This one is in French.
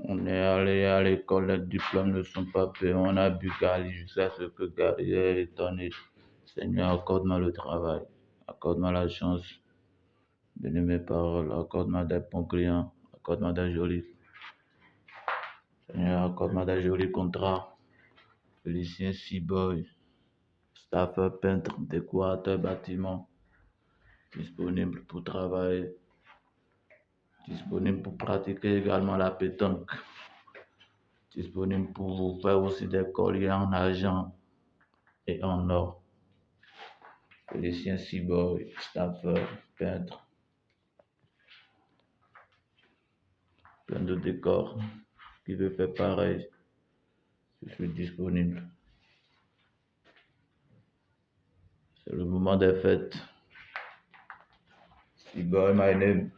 On est allé à l'école, les diplômes ne sont pas payés. On a bu Gali jusqu'à ce que Gali est étonné. Seigneur, accorde-moi le travail. Accorde-moi la chance de mes paroles. Accorde-moi des bons clients. Accorde-moi des jolis. Seigneur, accorde-moi des jolis contrats. Félicien Ciboy, staffeur peintre, décorateur bâtiment, disponible pour travailler, disponible pour pratiquer également la pétanque, disponible pour vous faire aussi des colliers en argent et en or. Félicien Ciboy, staffeur peintre, plein de décors. Qui veut faire pareil, je suis disponible. C'est le moment des fêtes. Ciboy, my name.